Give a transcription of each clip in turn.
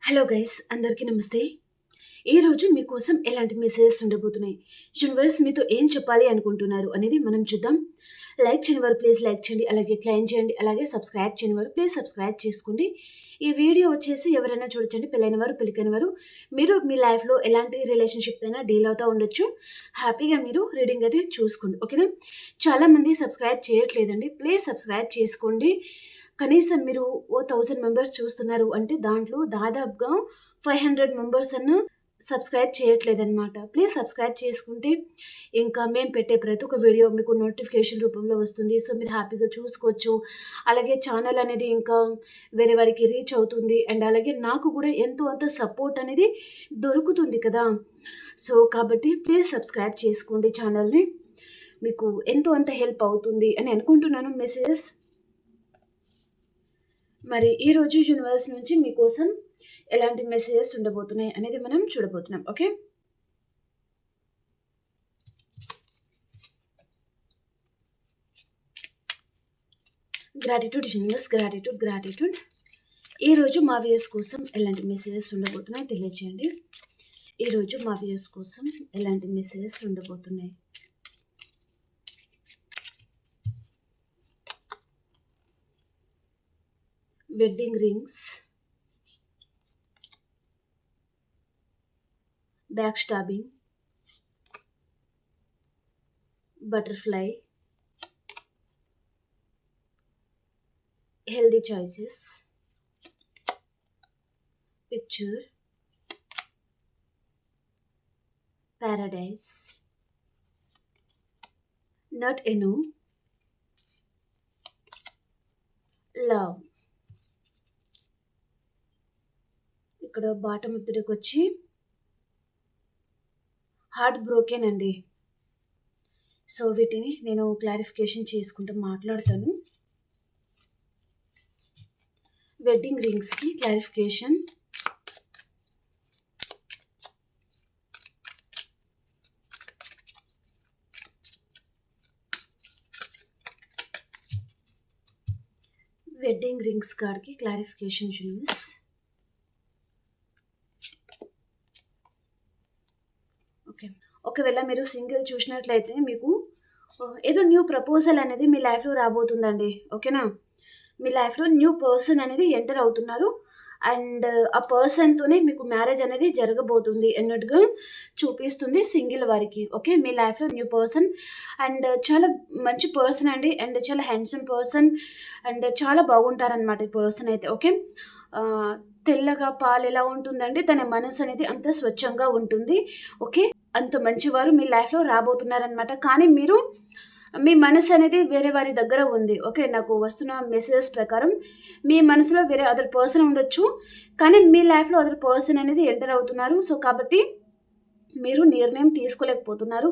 Hello guys, అందరికీ నమస్తే. ఈరోజు మీకోసం ఎలాంటి మెసేజెస్ ఉండబోతున్నాయి, యూనివర్స్ మీతో ఏం చెప్పాలి అనుకుంటున్నారు అనేది మనం చూద్దాం. లైక్ చేయని వారు ప్లీజ్ లైక్ చేయండి, అలాగే క్లైమ్ చేయండి, అలాగే సబ్స్క్రైబ్ చేయని వారు ప్లీజ్ సబ్స్క్రైబ్ చేసుకోండి. ఈ వీడియో వచ్చేసి ఎవరైనా చూడొచ్చండి, పెళ్ళైన వారు పెళ్ళికైన వారు, మీరు మీ లైఫ్లో ఎలాంటి రిలేషన్షిప్ అయినా డీల్ అవుతూ ఉండొచ్చు. హ్యాపీగా మీరు రీడింగ్ అయితే చూసుకోండి, ఓకేనా. చాలామంది సబ్స్క్రైబ్ చేయట్లేదండి, ప్లీజ్ సబ్స్క్రైబ్ చేసుకోండి. కనీసం మీరు 1000 మెంబర్స్ చూస్తున్నారు అంటే దాంట్లో దాదాపుగా 500 మెంబర్స్ అన్న సబ్స్క్రైబ్ చేయట్లేదన్నమాట. ప్లీజ్ సబ్స్క్రైబ్ చేసుకుంటే ఇంకా మేము పెట్టే ప్రతి ఒక్క వీడియో మీకు నోటిఫికేషన్ రూపంలో వస్తుంది. సో మీరు హ్యాపీగా చూసుకోవచ్చు. అలాగే ఛానల్ అనేది ఇంకా వేరే వారికి రీచ్ అవుతుంది. అండ్ అలాగే నాకు కూడా ఎంతో అంత సపోర్ట్ అనేది దొరుకుతుంది కదా. సో కాబట్టి ప్లీజ్ సబ్స్క్రైబ్ చేసుకోండి ఛానల్ని. మీకు ఎంతో అంత హెల్ప్ అవుతుంది అని అనుకుంటున్నాను మెసేజెస్. మరి ఈరోజు యూనివర్స్ నుంచి మీకోసం ఎలాంటి మెసేజెస్ ఉండబోతున్నాయి అనేది మనం చూడబోతున్నాం, ఓకే. Gratitude universe, gratitude. ఈరోజు మా వ్యూయర్స్ కోసం ఎలాంటి మెసేజెస్ ఉండబోతున్నాయి తెలియజేయండి. ఈరోజు మా వ్యూయర్స్ కోసం ఎలాంటి మెసేజెస్ ఉండబోతున్నాయి. Wedding rings, back stabbing, butterfly, healthy choices, picture, paradise, not enough, love. ఇక్కడ బాటమ్ ముద్దుడికి వచ్చి హార్ట్ బ్రోకెన్ అండి. సో వీటిని నేను క్లారిఫికేషన్ చేసుకుంటూ మాట్లాడతాను. వెడ్డింగ్ రింగ్స్కి క్లారిఫికేషన్. వెడ్డింగ్ రింగ్స్ కార్డ్కి క్లారిఫికేషన్ యూనివర్స్. ఓకే, ఒకవేళ మీరు సింగిల్ చూసినట్లయితే మీకు ఏదో న్యూ ప్రపోజల్ అనేది మీ లైఫ్లో రాబోతుందండి, ఓకేనా. మీ లైఫ్లో న్యూ పర్సన్ అనేది ఎంటర్ అవుతున్నారు అండ్ ఆ పర్సన్తోనే మీకు మ్యారేజ్ అనేది జరగబోతుంది అన్నట్టుగా చూపిస్తుంది సింగిల్ వారికి, ఓకే. మీ లైఫ్లో న్యూ పర్సన్ అండ్ చాలా మంచి పర్సన్ అండి, అండ్ చాలా హ్యాండ్సమ్ పర్సన్ అండ్ చాలా బాగుంటారనమాట ఈ పర్సన్ అయితే, ఓకే. తెల్లగా పాలు ఎలా ఉంటుందండి, తన మనసు అనేది అంత స్వచ్ఛంగా ఉంటుంది, ఓకే. అంత మంచివారు మీ లైఫ్లో రాబోతున్నారనమాట. కానీ మీరు మీ మనసు అనేది వేరే వారి దగ్గర ఉంది, ఓకే. నాకు వస్తున్న మెసేజెస్ ప్రకారం మీ మనసులో వేరే అదర్ పర్సన్ ఉండొచ్చు, కానీ మీ లైఫ్లో అదర్ పర్సన్ అనేది ఎంటర్ అవుతున్నారు. సో కాబట్టి మీరు నిర్ణయం తీసుకోలేకపోతున్నారు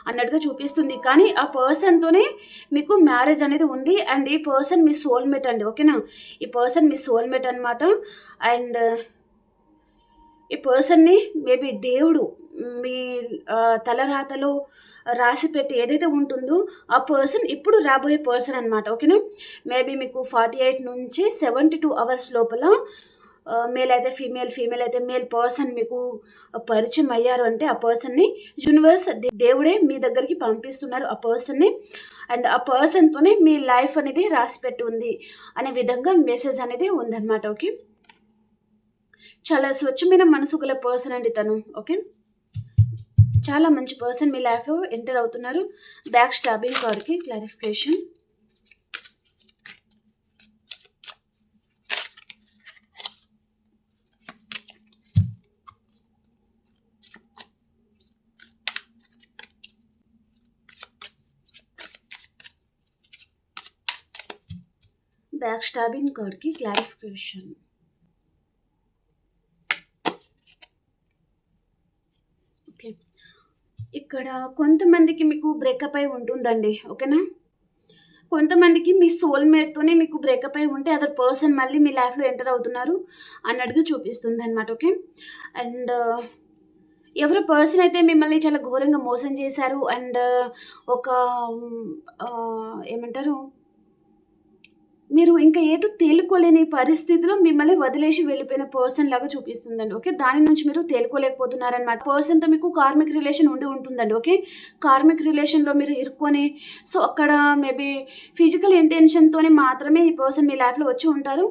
అన్నట్టుగా చూపిస్తుంది. కానీ ఆ పర్సన్తోనే మీకు మ్యారేజ్ అనేది ఉంది అండ్ ఈ పర్సన్ మీ సోల్మేట్ అండి, ఓకేనా. ఈ పర్సన్ మీ సోల్మేట్ అనమాట. అండ్ ఈ పర్సన్ని మేబీ దేవుడు మీ తలరాతలో రాసి పెట్టి ఏదైతే ఉంటుందో ఆ పర్సన్ ఇప్పుడు రాబోయే పర్సన్ అనమాట, ఓకేనా. మేబీ మీకు 48 నుంచి 72 అవర్స్ లోపల మేల్ అయితే ఫీమేల్, ఫీమేల్ అయితే మేల్ పర్సన్ మీకు పరిచయం అయ్యారు అంటే ఆ పర్సన్ని యూనివర్స్ దేవుడే మీ దగ్గరికి పంపిస్తున్నారు ఆ పర్సన్ని. అండ్ ఆ పర్సన్తోనే మీ లైఫ్ అనేది రాసి పెట్టి ఉంది అనే విధంగా మెసేజ్ అనేది ఉందన్నమాట, ఓకే. చాలా స్వచ్ఛమైన మనసు గల పర్సన్ అండి తను, ఓకే. చాలా మంచి పర్సన్ మీ లైఫ్లో ఎంటర్ అవుతున్నారు. బ్యాక్ స్టాబింగ్ కార్డ్కి క్లారిఫికేషన్. బ్యాక్ స్టాబింగ్ కార్డ్కి క్లారిఫికేషన్. ఓకే, ఇక్కడ కొంతమందికి మీకు బ్రేకప్ అయి ఉంటుందండి, ఓకేనా. కొంతమందికి మీ సోల్మేట్తోనే మీకు బ్రేకప్ అయి ఉంటే అదర్ పర్సన్ మళ్ళీ మీ లైఫ్లో ఎంటర్ అవుతున్నారు అన్నట్టుగా చూపిస్తుంది అనమాట, ఓకే. అండ్ ఎవరు పర్సన్ అయితే మిమ్మల్ని చాలా ఘోరంగా మోసం చేశారు అండ్ ఒక ఏమంటారు మీరు ఇంకా ఎటు తేలుకోలేని పరిస్థితిలో మిమ్మల్ని వదిలేసి వెళ్ళిపోయిన పర్సన్ లాగా చూపిస్తుందండి. ఓకే. దాని నుంచి మీరు తేలుకోలేకపోతున్నారనమాట. పర్సన్‌తో మీకు కార్మిక్ రిలేషన్ ఉండి ఉంటుందండి. ఓకే. కార్మిక్ రిలేషన్‌లో మీరు ఇరుక్కొని అక్కడ మేబీ ఫిజికల్ ఇంటెన్షన్‌తోనే మాత్రమే ఈ పర్సన్ మీ లైఫ్‌లో వచ్చి ఉంటారు.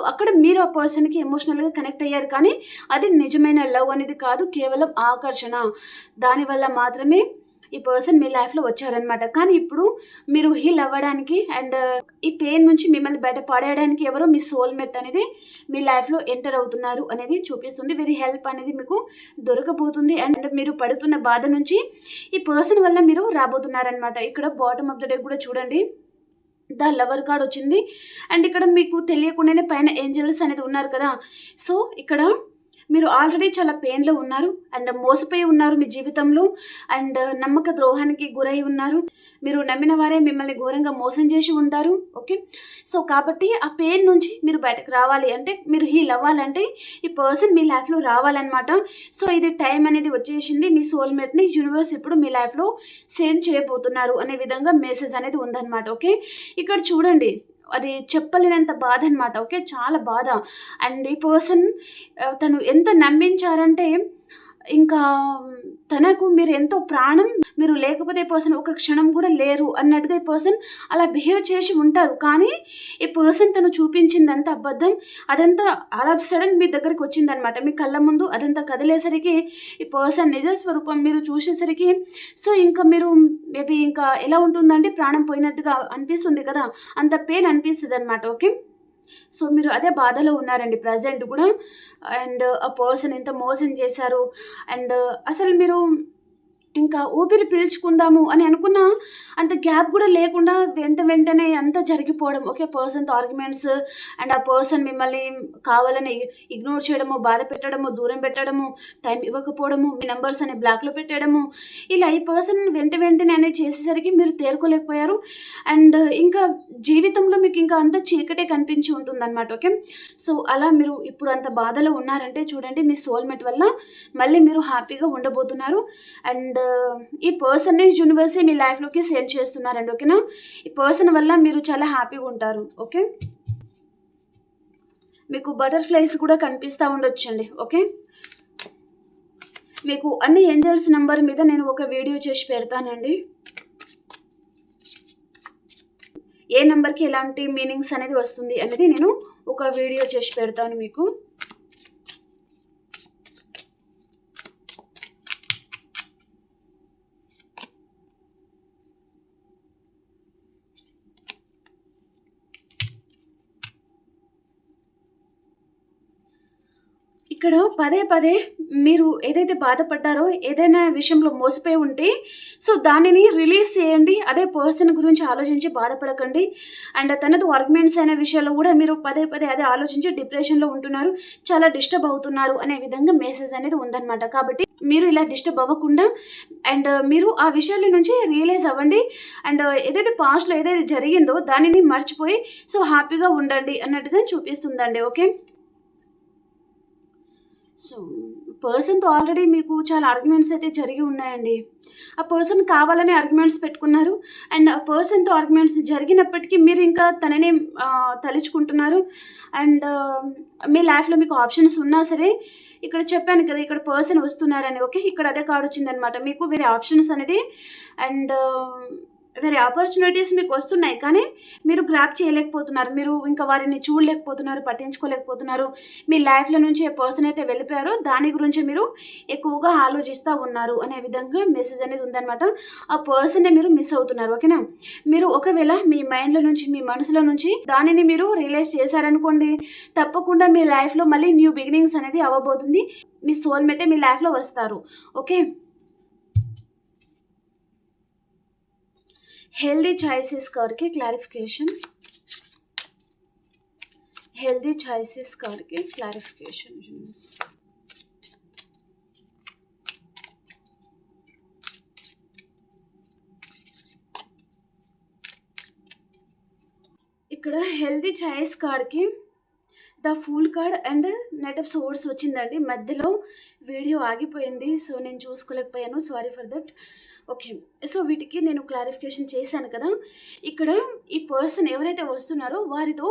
అక్కడ మీరు ఆ పర్సన్‌కి ఎమోషనల్‌గా కనెక్ట్ అయ్యారు. కానీ అది నిజమైన లవ్ అనేది కాదు. కేవలం ఆకర్షణ. దానివల్ల మాత్రమే ఈ పర్సన్ మీ లైఫ్‌లో వచ్చారనమాట. కానీ ఇప్పుడు మీరు హీల్ అవ్వడానికి అండ్ ఈ పెయిన్ నుంచి మిమ్మల్ని బయట పడేయడానికి ఎవరో మీ సోల్‌మేట్ అనేది మీ లైఫ్‌లో ఎంటర్ అవుతున్నారు అనేది చూపిస్తుంది. వీరి హెల్ప్ అనేది మీకు దొరకబోతుంది. అండ్ మీరు పడుతున్న బాధ నుంచి ఈ పర్సన్ వల్ల మీరు రాబోతున్నారనమాట. ఇక్కడ బాటమ్ ఆఫ్ ద డెక్ కూడా చూడండి. ద లవర్ కార్డ్ వచ్చింది. అండ్ ఇక్కడ మీకు తెలియకుండానే పైన ఏంజెల్స్ అనేది ఉన్నారు కదా! ఇక్కడ మీరు ఆల్రెడీ చాలా పెయిన్‌లో ఉన్నారు. అండ్ మోసపోయి ఉన్నారు మీ జీవితంలో. అండ్ నమ్మక ద్రోహానికి గురై ఉన్నారు. మీరు నమ్మిన వారే మిమ్మల్ని ఘోరంగా మోసం చేసి ఉంటారు. ఓకే. కాబట్టి ఆ పెయిన్ నుంచి మీరు బయటకు రావాలి అంటే, మీరు హీల్ అవ్వాలంటే ఈ పర్సన్ మీ లైఫ్‌లో రావాలనమాట. ఇది టైం అనేది వచ్చేసింది. మీ సోల్‌మేట్‌ని యూనివర్స్ ఇప్పుడు మీ లైఫ్‌లో సెండ్ చేయబోతున్నారు అనే విధంగా మెసేజ్ అనేది ఉందనమాట. ఓకే. ఇక్కడ చూడండి. అది చెప్పలేనంత బాధ అనమాట. ఓకే. చాలా బాధ. అండ్ ఈ పర్సన్ తను ఎంత నమ్మించారంటే, ఇంకా తనకు మీరు ఎంతో ప్రాణం. మీరు లేకపోతే ఈ పర్సన్ ఒక క్షణం కూడా లేరు అన్నట్టుగా ఈ పర్సన్ అలా బిహేవ్ చేసి ఉంటారు. కానీ ఈ పర్సన్ తను చూపించిందంతా అబద్ధం. అదంతా ఆల్ ఆఫ్ సడన్ మీ దగ్గరికి వచ్చిందనమాట. మీ కళ్ళ ముందు అదంతా కదిలేసరికి ఈ పర్సన్ నిజ స్వరూపం మీరు చూసేసరికి ఇంకా మీరు మేబీ ఇంకా ఎలా ఉంటుందంటే ప్రాణం పోయినట్టుగా అనిపిస్తుంది కదా! అంత పెయిన్ అనిపిస్తదనమాట. ఓకే. మీరు అదే బాధలో ఉన్నారండి ప్రెజెంట్ కూడా. అండ్ ఆ పర్సన్ ఎంత మోసం చేశారు. అండ్ అసలు మీరు ఇంకా ఊపిరి పీల్చుకుందాము అని అనుకున్న అంత గ్యాప్ కూడా లేకుండా వెంటనే అంతా జరిగిపోవడం. ఓకే. పర్సన్‌తో ఆర్గ్యుమెంట్స్ అండ్ ఆ పర్సన్ మిమ్మల్ని కావాలని ఇగ్నోర్ చేయడము, బాధ పెట్టడము, దూరం పెట్టడము, టైం ఇవ్వకపోవడము, మీ నంబర్స్ అన్ని బ్లాక్‌లో పెట్టేయడము. ఇలా ఈ పర్సన్ వెంటనే అనేది చేసేసరికి మీరు తేరుకోలేకపోయారు. అండ్ ఇంకా జీవితంలో మీకు ఇంకా అంతా చీకటే కనిపించి ఉంటుందనమాట. ఓకే. అలా మీరు ఇప్పుడు అంత బాధలో ఉన్నారంటే చూడండి, మీ సోల్‌మేట్ వల్ల మళ్ళీ మీరు హ్యాపీగా ఉండబోతున్నారు. అండ్ ఈ పర్సన్‌ని యూనివర్సే మీ లైఫ్‌లోకి సెండ్ చేస్తున్నారండి. ఓకేనా. ఈ పర్సన్ వల్ల మీరు చాలా హ్యాపీగా ఉంటారు. ఓకే. మీకు బటర్‌ఫ్లైస్ కూడా కనిపిస్తా ఉండొచ్చండి. ఓకే. మీకు అన్ని ఏంజెల్స్ నంబర్ మీద నేను ఒక వీడియో చేసి పెడతానండి. ఏ నంబర్‌కి ఎలాంటి మీనింగ్స్ అనేది వస్తుంది అనేది నేను ఒక వీడియో చేసి పెడతాను మీకు. ఇక్కడ పదే మీరు ఏదైతే బాధపడ్డారో, ఏదైనా విషయంలో మోసపోయి ఉంటే దానిని రిలీజ్ చేయండి. అదే పర్సన్ గురించి ఆలోచించి బాధపడకండి. అండ్ తనతో ఆర్గ్యుమెంట్స్ అనే విషయాల్లో కూడా మీరు పదే అదే ఆలోచించి డిప్రెషన్‌లో ఉంటున్నారు. చాలా డిస్టర్బ్ అవుతున్నారు అనే విధంగా మెసేజ్ అనేది ఉందన్నమాట. కాబట్టి మీరు ఇలా డిస్టర్బ్ అవ్వకుండా అండ్ మీరు ఆ విషయాల నుంచి రియలైజ్ అవ్వండి. అండ్ ఏదైతే పాస్ట్‌లో ఏదైతే జరిగిందో దానిని మర్చిపోయి హ్యాపీగా ఉండండి అన్నట్టుగా చూపిస్తుందండి. ఓకే. పర్సన్‌తో ఆల్రెడీ మీకు చాలా ఆర్గ్యుమెంట్స్ అయితే జరిగి ఉన్నాయండి. ఆ పర్సన్ కావాలని ఆర్గ్యుమెంట్స్ పెట్టుకున్నారు. అండ్ ఆ పర్సన్‌తో ఆర్గ్యుమెంట్స్ జరిగినప్పటికీ మీరు ఇంకా తననే తలుచుకుంటున్నారు. అండ్ మీ లైఫ్‌లో మీకు ఆప్షన్స్ ఉన్నా సరే, ఇక్కడ చెప్పాను కదా! ఇక్కడ పర్సన్ వస్తున్నారని. ఓకే. ఇక్కడ అదే కార్డ్ వచ్చిందనమాట. మీకు వేరే ఆప్షన్స్ అనేది అండ్ వేరే ఆపర్చునిటీస్ మీకు వస్తున్నాయి. కానీ మీరు గ్రాబ్ చేయలేకపోతున్నారు. మీరు ఇంకా వారిని చూడలేకపోతున్నారు, పట్టించుకోలేకపోతున్నారు. మీ లైఫ్‌లో నుంచి ఏ పర్సన్ అయితే వెళ్ళిపోయారో దాని గురించి మీరు ఎక్కువగా ఆలోచిస్తా ఉన్నారు అనే విధంగా మెసేజ్ అనేది ఉందనమాట. ఆ పర్సన్‌ని మీరు మిస్ అవుతున్నారు. ఓకేనా. మీరు ఒకవేళ మీ మైండ్‌లో నుంచి, మీ మనసులో నుంచి దానిని మీరు రియలైజ్ చేశారనుకోండి, తప్పకుండా మీ లైఫ్‌లో మళ్ళీ న్యూ బిగినింగ్స్ అనేది అవ్వబోతుంది. మీ సోల్‌మేటే మీ లైఫ్‌లో వస్తారు. ఓకే. हेल्दी चॉइसेस करके क्लैरिफिकेशन हेल्दी चॉइसेस करके क्लैरिफिकेशन ఇక్కడ హెల్దీ చాయిస్ కార్డ్కి the fool card and knight of swords వచ్చిందండి. మధ్యలో వీడియో ఆగిపోయింది. సో, నేను చూసుకోలేకపోయాను. Sorry for that. Okay. So, వీటికి నేను క్లారిఫికేషన్ చేశాను కదా! ఇక్కడ ఈ పర్సన్ ఎవరైతే వస్తున్నారో వారితో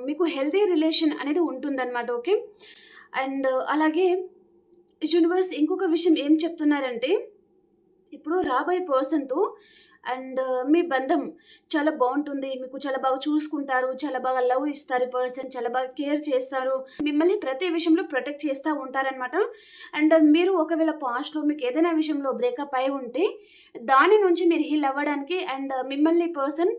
మీకు హెల్తీ రిలేషన్ అనేది ఉంటుందన్నమాట. ఓకే. అండ్ అలాగే యూనివర్స్ ఇంకొక విషయం ఏం చెప్తున్నారంటే, ఇప్పుడు రాబోయే పర్సన్‌తో అండ్ మీ బంధం చాలా బావుంటుంది. మీకు చాలా బాగా చూసుకుంటారు. చాలా బాగా లవ్ ఇస్తారు ఈ పర్సన్. చాలా బాగా కేర్ చేస్తారు. మిమ్మల్ని ప్రతి విషయంలో ప్రొటెక్ట్ చేస్తా ఉంటారనమాట. అండ్ మీరు ఒకవేళ పాస్ట్‌లో మీకు ఏదైనా విషయంలో బ్రేకప్ అయి ఉంటే, దాని నుంచి మీరు హీల్ అవ్వడానికి అండ్ మిమ్మల్ని పర్సన్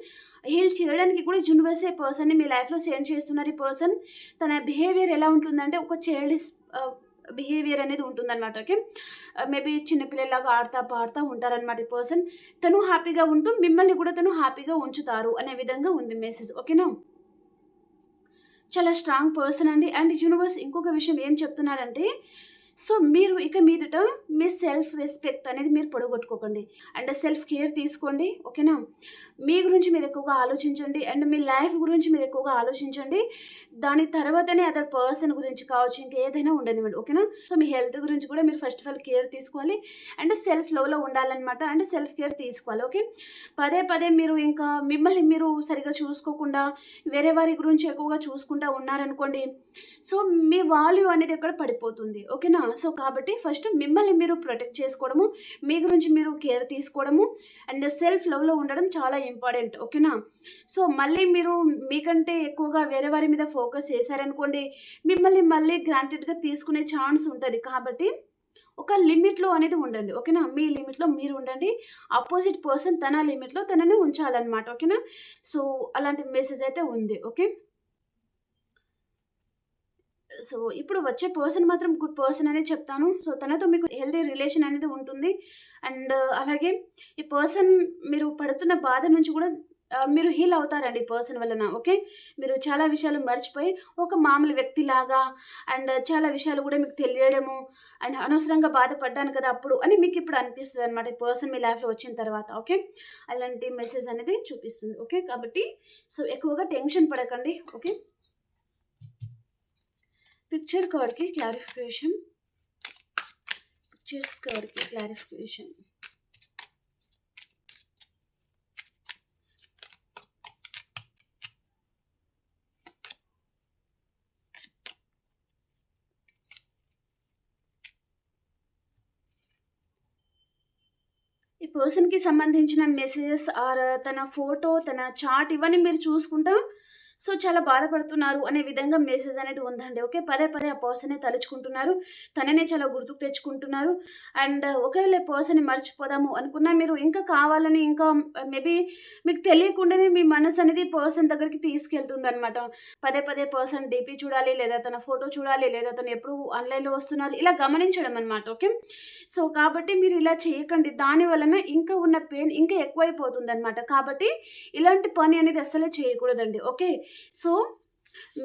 హీల్ చేయడానికి కూడా యూనివర్సే పర్సన్‌ని మీ లైఫ్‌లో సెండ్ చేస్తున్నారు. ఈ పర్సన్ తన బిహేవియర్ ఎలా ఉంటుందంటే ఒక చైల్డిష్ బిహేవియర్ అనేది ఉంటుందన్నమాట. ఓకే. మేబీ చిన్న పిల్లల్లాగా ఆడతా పాడుతా ఉంటారనమాట ఈ పర్సన్. తను హ్యాపీగా ఉంటూ మిమ్మల్ని కూడా తను హ్యాపీగా ఉంచుతారు అనే విధంగా ఉంది మెసేజ్. ఓకేనా? చాలా స్ట్రాంగ్ పర్సన్ అండి. అండ్ యూనివర్స్ ఇంకొక విషయం ఏం చెప్తున్నారంటే, సో మీరు ఇక మీదట మీ సెల్ఫ్ రెస్పెక్ట్ అనేది మీరు పొడగొట్టుకోకండి. అండ్ సెల్ఫ్ కేర్ తీసుకోండి. ఓకేనా? మీ గురించి మీరు ఎక్కువగా ఆలోచించండి. అండ్ మీ లైఫ్ గురించి మీరు ఎక్కువగా ఆలోచించండి. దాని తర్వాతనే అదర్ పర్సన్ గురించి కావచ్చు, ఇంకేదైనా ఉండనివ్వండి. ఓకేనా? సో మీ హెల్త్ గురించి కూడా మీరు ఫస్ట్ ఆఫ్ ఆల్ కేర్ తీసుకోవాలి. అండ్ సెల్ఫ్ లవ్‌లో ఉండాలనమాట. అండ్ సెల్ఫ్ కేర్ తీసుకోవాలి. ఓకే. పదే పదే మీరు ఇంకా మిమ్మల్ని మీరు సరిగ్గా చూసుకోకుండా వేరే వారి గురించి ఎక్కువగా చూసుకుంటా ఉన్నారనుకోండి, సో మీ వాల్యూ అనేది ఎక్కడ పడిపోతుంది. ఓకేనా? సో కాబట్టి ఫస్ట్ మిమ్మల్ని మీరు ప్రొటెక్ట్ చేసుకోవడము, మీ గురించి మీరు కేర్ తీసుకోవడము అండ్ సెల్ఫ్ లవ్‌లో ఉండడం చాలా ఇంపార్టెంట్. ఓకేనా? సో మళ్ళీ మీరు మీకంటే ఎక్కువగా వేరే వారి మీద ఫోకస్ చేశారనుకోండి, మిమ్మల్ని మళ్ళీ గ్రాంటెడ్‌గా తీసుకునే ఛాన్స్ ఉంటది. కాబట్టి ఒక లిమిట్‌లో అనేది ఉండండి. ఓకేనా? మీ లిమిట్‌లో మీరు ఉండండి. అపోజిట్ పర్సన్ తన లిమిట్‌లో తనని ఉంచాలన్నమాట. ఓకేనా? సో అలాంటి మెసేజ్ అయితే ఉంది. ఓకే. సో ఇప్పుడు వచ్చే పర్సన్ మాత్రం గుడ్ పర్సన్ అనే చెప్తాను. సో తనతో మీకు హెల్తీ రిలేషన్ అనేది ఉంటుంది. అండ్ అలాగే ఈ పర్సన్ మీరు పడుతున్న బాధ నుంచి కూడా మీరు హీల్ అవుతారండి ఈ పర్సన్ వలన. ఓకే. మీరు చాలా విషయాలు మర్చిపోయి ఒక మామూలు వ్యక్తిలాగా అండ్ చాలా విషయాలు కూడా మీకు తెలియడము అండ్ అనవసరంగా బాధపడ్డాను కదా అప్పుడు అని మీకు ఇప్పుడు అనిపిస్తుంది అనమాట ఈ పర్సన్ మీ లైఫ్లో వచ్చిన తర్వాత. ఓకే. అలాంటి మెసేజ్ అనేది చూపిస్తుంది. ఓకే. కాబట్టి సో ఎక్కువగా టెన్షన్ పడకండి. ఓకే. పిక్చర్ కార్డ్‌కి క్లారిఫికేషన్. పిక్చర్స్ కార్డ్‌కి క్లారిఫికేషన్. ఈ పర్సన్‌కి సంబంధించిన మెసేజెస్ ఆర్ తన ఫోటో, తన చాట్ ఇవన్నీ మీరు చూసుకుంటా సో చాలా బాధపడుతున్నారు అనే విధంగా మెసేజ్ అనేది ఉందండి. ఓకే. పదే పదే ఆ పర్సన్‌నే తలుచుకుంటున్నారు. తననే చాలా గుర్తుకు తెచ్చుకుంటున్నారు. అండ్ ఒకవేళ ఈ పర్సన్‌ని మర్చిపోదాము అనుకున్నా మీరు ఇంకా కావాలని ఇంకా మేబీ మీకు తెలియకుండానే మీ మనసు అనేది పర్సన్ దగ్గరికి తీసుకెళ్తుందనమాట. పదే పదే పర్సన్ డీపీ చూడాలి, లేదా తన ఫోటో చూడాలి, లేదా తను ఎప్పుడు ఆన్‌లైన్‌లో వస్తున్నారు ఇలా గమనించడం అనమాట. ఓకే. సో కాబట్టి మీరు ఇలా చేయకండి. దాని వలన ఇంకా ఉన్న పెయిన్ ఇంకా ఎక్కువైపోతుందనమాట. కాబట్టి ఇలాంటి పని అనేది అస్సలే చేయకూడదండి. ఓకే. సో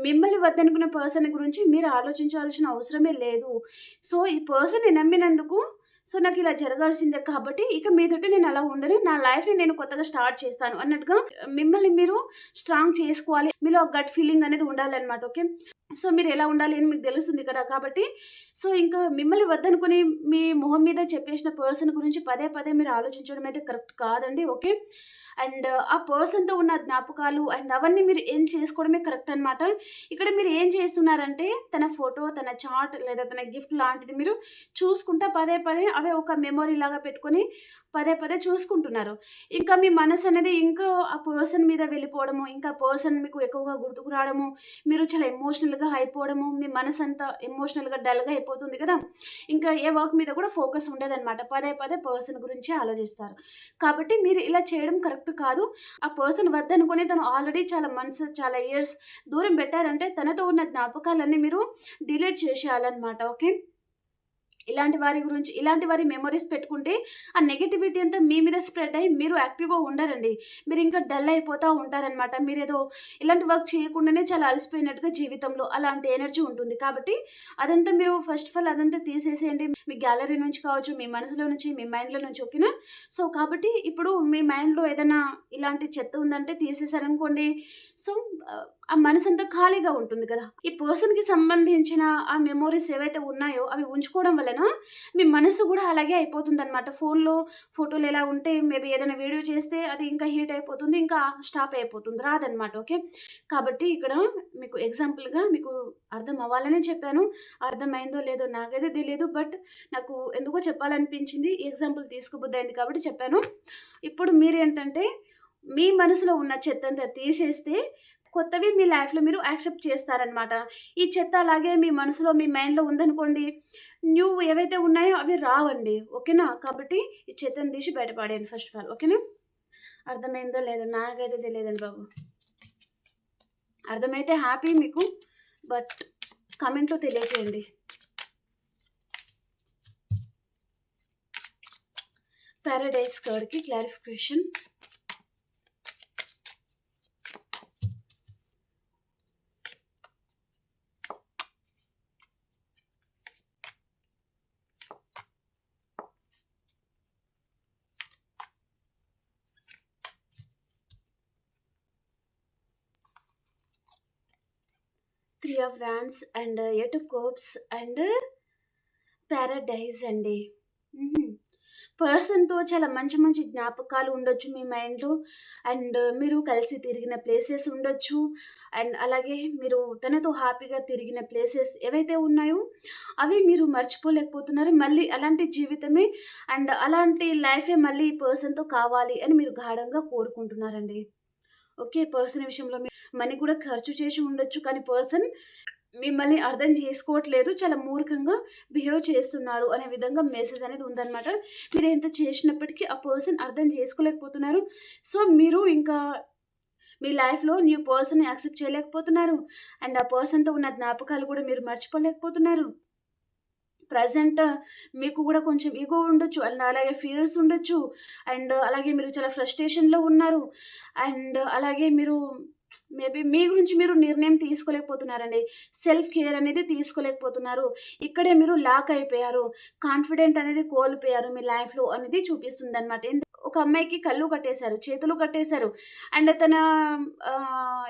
మిమ్మల్ని వద్దనుకున్న పర్సన్ గురించి మీరు ఆలోచించాల్సిన అవసరమే లేదు. సో ఈ పర్సన్‌ని నమ్మినందుకు సో నాకిలా జరగాల్సిందే కాబట్టి ఇక మీదట నేను అలా ఉండను. నా లైఫ్‌ని నేను కొత్తగా స్టార్ట్ చేస్తాను అన్నట్టుగా మిమ్మల్ని మీరు స్ట్రాంగ్ చేసుకోవాలి. మీలో ఆ గట్ ఫీలింగ్ అనేది ఉండాలన్నమాట. ఓకే. సో మీరు ఎలా ఉండాలి అని మీకు తెలుస్తుంది కదా! కాబట్టి సో ఇంకా మిమ్మల్ని వద్దనుకుని మీ మొహం మీద చెప్పేసిన పర్సన్ గురించి పదే పదే మీరు ఆలోచించడం అయితే కరెక్ట్ కాదండి. ఓకే. అండ్ ఆ పర్సన్‌తో ఉన్న జ్ఞాపకాలు అండ్ అవన్నీ మీరు ఎండ్ చేసుకోవడమే కరెక్ట్ అనమాట. ఇక్కడ మీరు ఏం చేస్తున్నారంటే తన ఫోటో, తన చాట్ లేదా తన గిఫ్ట్ లాంటిది మీరు చూసుకుంటా పదే పదే అవే ఒక మెమొరీ లాగా పెట్టుకొని పదే పదే చూసుకుంటున్నారు. ఇంకా మీ మనసు అనేది ఇంకా ఆ పర్సన్ మీద వెళ్ళిపోవడము, ఇంకా పర్సన్ మీకు ఎక్కువగా గుర్తుకు రావడము, మీరు చాలా ఎమోషనల్‌గా అయిపోవడము, మీ మనసంతా ఎమోషనల్‌గా డల్‌గా అయిపోతుంది కదా! ఇంకా ఏ వర్క్ మీద కూడా ఫోకస్ ఉండదనమాట. పదే పదే పర్సన్ గురించే ఆలోచిస్తారు. కాబట్టి మీరు ఇలా చేయడం కరెక్ట్ కాదు. ఆ పర్సన్ వద్దనుకుని తను ఆల్రెడీ చాలా మంత్స్, చాలా ఇయర్స్ దూరం పెట్టారంటే తనతో ఉన్న జ్ఞాపకాలన్నీ మీరు డిలీట్ చేసేయాలన్నమాట. ఓకే. ఇలాంటి వారి మెమోరీస్ పెట్టుకుంటే ఆ నెగటివిటీ అంతా మీ మీద స్ప్రెడ్ అయ్యి మీరు యాక్టివ్‌గా ఉండరండి. మీరు ఇంకా డల్ అయిపోతా ఉంటారనమాట. మీరేదో ఇలాంటి వర్క్ చేయకుండానే చాలా అలసిపోయినట్టుగా జీవితంలో అలాంటి ఎనర్జీ ఉంటుంది. కాబట్టి అదంతా మీరు ఫస్ట్ ఆఫ్ ఆల్ అదంతా తీసేసేయండి. మీ గ్యాలరీ నుంచి కావచ్చు, మీ మనసులో నుంచి, మీ మైండ్‌లో నుంచి. ఓకేనా? సో కాబట్టి ఇప్పుడు మీ మైండ్‌లో ఏదైనా ఇలాంటి చెత్త ఉందంటే తీసేసారనుకోండి. సో ఆ మనసంతా ఖాళీగా ఉంటుంది కదా! ఈ పర్సన్‌కి సంబంధించిన ఆ మెమోరీస్ ఏవైతే ఉన్నాయో అవి ఉంచుకోవడం వలన మీ మనసు గూడా అలాగే అయిపోతుందనమాట. ఫోన్‌లో ఫోటోలు ఎలా ఉంటే మేబీ ఏదైనా వీడియో చేస్తే అది ఇంకా హీట్ అయిపోతుంది. ఇంకా స్టాప్ అయిపోతుంది. రాదనమాట. ఓకే. కాబట్టి ఇక్కడ మీకు ఎగ్జాంపుల్‌గా మీకు అర్థం అవ్వాలనే చెప్పాను. అర్థమైందో లేదో నాకైతే తెలీదు. బట్ నాకు ఎందుకో చెప్పాలనిపించింది. ఈ ఎగ్జాంపుల్ తీసుకోబుద్దయింది కాబట్టి చెప్పాను. ఇప్పుడు మీరేంటంటే మీ మనసులో ఉన్న చెత్తంతా తీసేస్తే కొత్తవి మీ లైఫ్‌లో మీరు యాక్సెప్ట్ చేస్తారనమాట. ఈ చెత్త అలాగే మీ మనసులో, మీ మైండ్‌లో ఉందనుకోండి, న్యూ ఏవైతే ఉన్నాయో అవి రావండి. ఓకేనా? కాబట్టి ఈ చెత్తని తీసి బయట పడేయండి ఫస్ట్ ఆఫ్ ఆల్. ఓకేనా? అర్థమైందో లేదో నాకైతే తెలియదండి బాబు. అర్థమైతే హ్యాపీ మీకు. బట్ కామెంట్‌లో తెలియజేయండి. పారడైజ్ కార్డ్‌కి clarification. Three of wands and eight of cups and paradise అండి. పర్సన్‌తో చాలా మంచి మంచి జ్ఞాపకాలు ఉండొచ్చు మీ మైండ్‌లో. అండ్ మీరు కలిసి తిరిగిన ప్లేసెస్ ఉండొచ్చు. అండ్ అలాగే మీరు తనతో హ్యాపీగా తిరిగిన ప్లేసెస్ ఏవైతే ఉన్నాయో అవి మీరు మర్చిపోలేకపోతున్నారు. మళ్ళీ అలాంటి జీవితమే అండ్ అలాంటి లైఫే మళ్ళీ ఈ పర్సన్‌తో కావాలి అని మీరు గాఢంగా కోరుకుంటున్నారండి. ఓకే. పర్సన్ విషయంలో మనీ కూడా ఖర్చు చేసి ఉండొచ్చు. కానీ పర్సన్ మిమ్మల్ని అర్థం చేసుకోవట్లేదు. చాలా మూర్ఖంగా బిహేవ్ చేస్తున్నారు అనే విధంగా మెసేజ్ అనేది ఉందనమాట. మీరు ఎంత చేసినప్పటికీ ఆ పర్సన్ అర్థం చేసుకోలేకపోతున్నారు. సో, మీరు ఇంకా మీ లైఫ్‌లో న్యూ పర్సన్‌ని యాక్సెప్ట్ చేయలేకపోతున్నారు. అండ్ ఆ పర్సన్‌తో ఉన్న జ్ఞాపకాలు కూడా మీరు మర్చిపోలేకపోతున్నారు. ప్రెజెంట్ మీకు గూడా కొంచెం ఇగో ఉండొచ్చు. అండ్ అలాగే ఫియర్స్ ఉండొచ్చు. అండ్ అలాగే మీరు చాలా ఫ్రస్ట్రేషన్‌లో ఉన్నారు. అండ్ అలాగే మీరు మేబీ మీ గురించి మీరు నిర్ణయం తీసుకోలేకపోతున్నారండి. సెల్ఫ్ కేర్ అనేది తీసుకోలేకపోతున్నారు. ఇక్కడే మీరు లాక్ అయిపోయారు. కాన్ఫిడెంట్ అనేది కోల్పోయారు మీ లైఫ్‌లో అనేది చూపిస్తుందనమాట. ఒక అమ్మాయికి కళ్ళు కట్టేశారు, చేతులు కట్టేశారు. అండ్ తన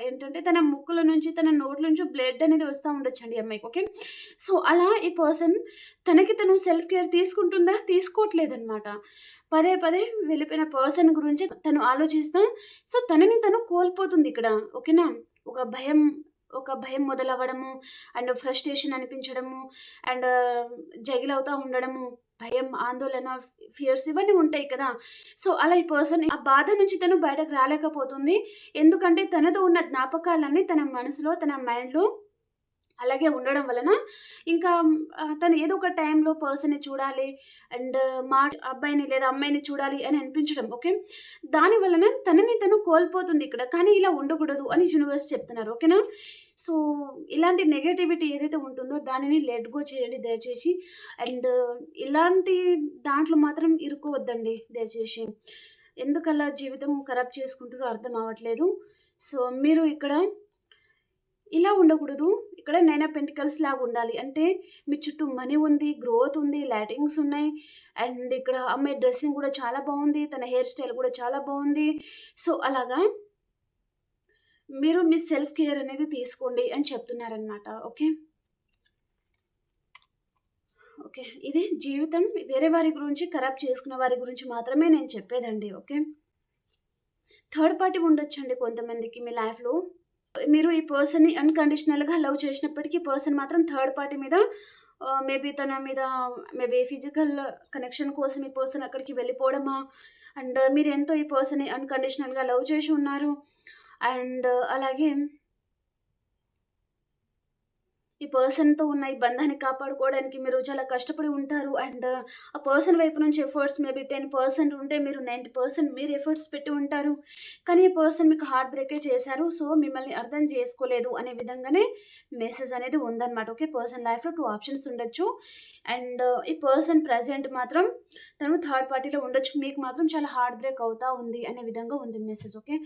ఏంటంటే తన ముక్కుల నుంచి, తన నోట్ల నుంచి బ్లడ్ అనేది వస్తా ఉండొచ్చండి ఈ అమ్మాయికి. ఓకే. సో, అలా ఈ పర్సన్ తనకి తను సెల్ఫ్ కేర్ తీసుకుంటుందా? తీసుకోవట్లేదనమాట. పదే పదే వెళ్ళిపోయిన పర్సన్ గురించి తను ఆలోచిస్తా సో, తనని తను కోల్పోతుందిక్కడ. ఓకేనా? ఒక భయం ఒక భయం మొదలవ్వడము, అండ్ ఫ్రస్ట్రేషన్ అనిపించడము, అండ్ జగిలవుతా ఉండడము, భయం, ఆందోళన, ఫియర్స్ ఇవన్నీ ఉంటాయి కదా! సో, అలా ఈ పర్సన్ ఆ బాధ నుంచి తను బయటకు రాలేకపోతుంది. ఎందుకంటే తనతో ఉన్న జ్ఞాపకాలన్నీ తన మనసులో, తన మైండ్‌లో అలాగే ఉండడం వలన ఇంకా తను ఏదో ఒక టైంలో పర్సన్‌ని చూడాలి అండ్ అబ్బాయిని లేదా అమ్మాయిని చూడాలి అని అనిపించడం. ఓకే. దాని వలన తనని తను కోల్పోతుందిక్కడ. కానీ ఇలా ఉండకూడదు అని యూనివర్స్ చెప్తున్నారు. ఓకేనా? సో, ఇలాంటి నెగటివిటీ ఏదైతే ఉంటుందో దానిని లెట్ గో చేయండి దయచేసి. అండ్ ఇలాంటి దాంట్లో మాత్రం ఇరుక్కోవద్దండి దయచేసి. ఎందుకలా జీవితం ఖరాబ్ చేసుకుంటారో అర్థం అవ్వట్లేదు. సో, మీరు ఇక్కడ ఇలా ఉండకూడదు. ఇక్కడ 9 ఆఫ్ పెంటికల్స్ లాగా ఉండాలి. అంటే మీ చుట్టూ మనీ ఉంది, గ్రోత్ ఉంది, లైటింగ్స్ ఉన్నాయి. అండ్ ఇక్కడ అమ్మాయి డ్రెస్సింగ్ కూడా చాలా బావుంది. తన హెయిర్ స్టైల్ కూడా చాలా బావుంది. సో, అలాగా మీరు మీ సెల్ఫ్ కేర్ అనేది తీసుకోండి అని చెప్తున్నారనమాట. ఓకే. ఓకే. ఇది జీవితం వేరే వారి గురించి ఖరాబ్ చేసుకున్న వారి గురించి మాత్రమే నేను చెప్పేదండి. ఓకే. థర్డ్ పార్టీ ఉండొచ్చండి కొంతమందికి మీ లైఫ్‌లో. మీరు ఈ పర్సన్‌ని అన్‌కండిషనల్‌గా లవ్ చేసినప్పటికీ పర్సన్ మాత్రం థర్డ్ పార్టీ మీద మేబీ తన మీద మేబీ ఫిజికల్ కనెక్షన్ కోసం ఈ పర్సన్ అక్కడికి వెళ్ళిపోవడమా, అండ్ మీరెంతో ఈ పర్సన్‌ని అన్‌కండిషనల్‌గా లవ్ చేసి ఉన్నారు. అండ్ అలాగే ఈ పర్సన్‌తో ఉన్న ఈ బంధాన్ని కాపాడుకోవడానికి మీరు చాలా కష్టపడి ఉంటారు. అండ్ ఆ పర్సన్ వైపు నుంచి ఎఫర్ట్స్ మేబీ 10% ఉంటే మీరు 90% మీరు ఎఫర్ట్స్ పెట్టి ఉంటారు. కానీ ఈ పర్సన్ మీకు హార్ట్ బ్రేకే చేశారు. సో, మిమ్మల్ని అర్థం చేసుకోలేదు అనే విధంగానే మెసేజ్ అనేది ఉందన్నమాట. ఓకే. పర్సన్ లైఫ్‌లో 2 ఆప్షన్స్ ఉండొచ్చు. అండ్ ఈ పర్సన్ ప్రెజెంట్ మాత్రం తను థర్డ్ పార్టీలో ఉండొచ్చు. మీకు మాత్రం చాలా హార్ట్ బ్రేక్ అవుతా ఉంది అనే విధంగా ఉంది మెసేజ్. ఓకే.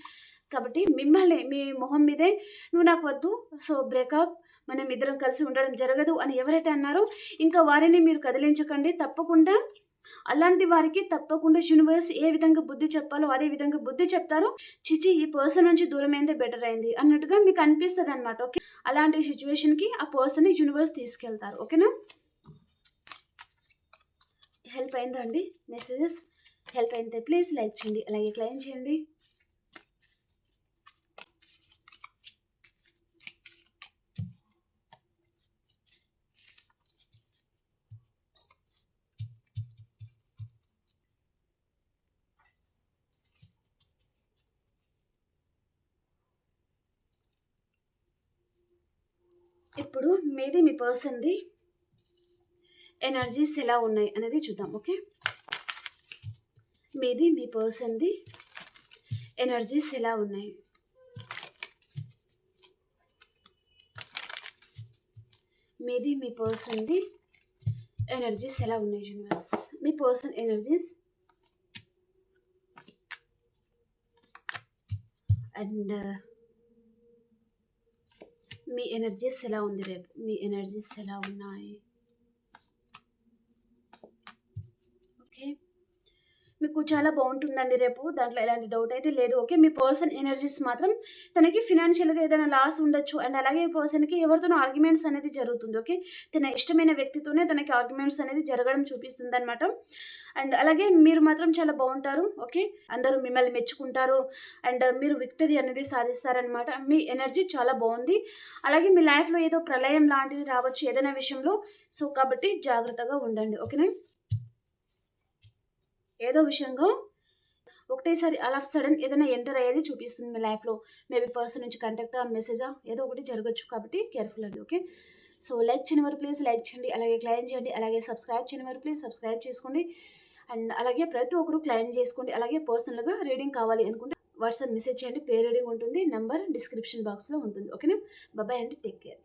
కాబట్టి మిమ్మల్ని మీ మొహం మీదే "నువ్వు నాకు వద్దు. So, breakup. మనమిద్దరం కలిసి ఉండడం జరగదు" అని ఎవరైతే అన్నారో ఇంకా వారిని మీరు కదిలించకండి. తప్పకుండా అలాంటి వారికి తప్పకుండా యూనివర్స్ ఏ విధంగా బుద్ధి చెప్పాలో అదే విధంగా బుద్ధి చెప్తారు. చిచి ఈ పర్సన్ నుంచి దూరమైందే బెటర్ అయింది అన్నట్టుగా మీకు అనిపిస్తుంది అనమాట. ఓకే, అలాంటి సిచ్యువేషన్కి ఆ పర్సన్ని యూనివర్స్ తీసుకెళ్తారు. ఓకేనా, హెల్ప్ అయిందా అండి? మెసేజెస్ హెల్ప్ అయితే ప్లీజ్ లైక్ చేయండి, అలాగే క్లైమ్ చేయండి. ఇప్పుడు మీది మీ పర్సన్ది ఎనర్జీస్ ఎలా ఉన్నాయి అనేది చూద్దాం. ఓకే, మీది మీ పర్సన్ది ఎనర్జీస్ ఎలా ఉన్నాయి? మీది మీ పర్సన్ది ఎనర్జీస్ ఎలా ఉన్నాయి universe? Me person energies and me energies ఎలా ఉంది రేపు? మీ ఎనర్జీస్ ఎలా ఉన్నాయి? ఓకే, మీకు చాలా బాగుంటుందండి రేపు, దాంట్లో ఎలాంటి డౌట్ అయితే లేదు. ఓకే, మీ పర్సన్ ఎనర్జీస్ మాత్రం తనకి ఫినాన్షియల్గా ఏదైనా లాస్ ఉండొచ్చు, అండ్ అలాగే ఈ పర్సన్కి ఎవరితోనో ఆర్గ్యుమెంట్స్ అనేది జరుగుతుంది. ఓకే, తన ఇష్టమైన వ్యక్తితోనే తనకి ఆర్గ్యుమెంట్స్ అనేది జరగడం చూపిస్తుంది అనమాట. అండ్ అలాగే మీరు మాత్రం చాలా బాగుంటారు. ఓకే, అందరూ మిమ్మల్ని మెచ్చుకుంటారు అండ్ మీరు విక్టరీ అనేది సాధిస్తారనమాట. మీ ఎనర్జీ చాలా బాగుంది. అలాగే మీ లైఫ్లో ఏదో ప్రళయం లాంటిది రావచ్చు ఏదైనా విషయంలో, సో కాబట్టి జాగ్రత్తగా ఉండండి. ఓకేనా, ఏదో విషయంగా ఒకటేసారి అలా సడన్ ఏదైనా ఎంటర్ అయ్యేది చూపిస్తుంది మీ లైఫ్లో. మేబీ పర్సన్ నుంచి కాంటాక్ట్ మెసేజా ఏదో ఒకటి జరగచ్చు, కాబట్టి కేర్ఫుల్ అండి. ఓకే, సో లైక్ చేయని వారు ప్లీజ్ లైక్ చేయండి, అలాగే క్లైమ్ చేయండి, అలాగే సబ్స్క్రైబ్ చేయని వారు ప్లీజ్ సబ్స్క్రైబ్ చేసుకోండి. అండ్ అలాగే ప్రతి ఒక్కరు క్లైమ్ చేసుకోండి. అలాగే పర్సనల్గా రీడింగ్ కావాలి అనుకుంటే వాట్సాప్ మెసేజ్ చేయండి, పే రీడింగ్ ఉంటుంది, నెంబర్ డిస్క్రిప్షన్ బాక్స్లో ఉంటుంది. ఓకేనా, బాయ్ అండి, టేక్ కేర్.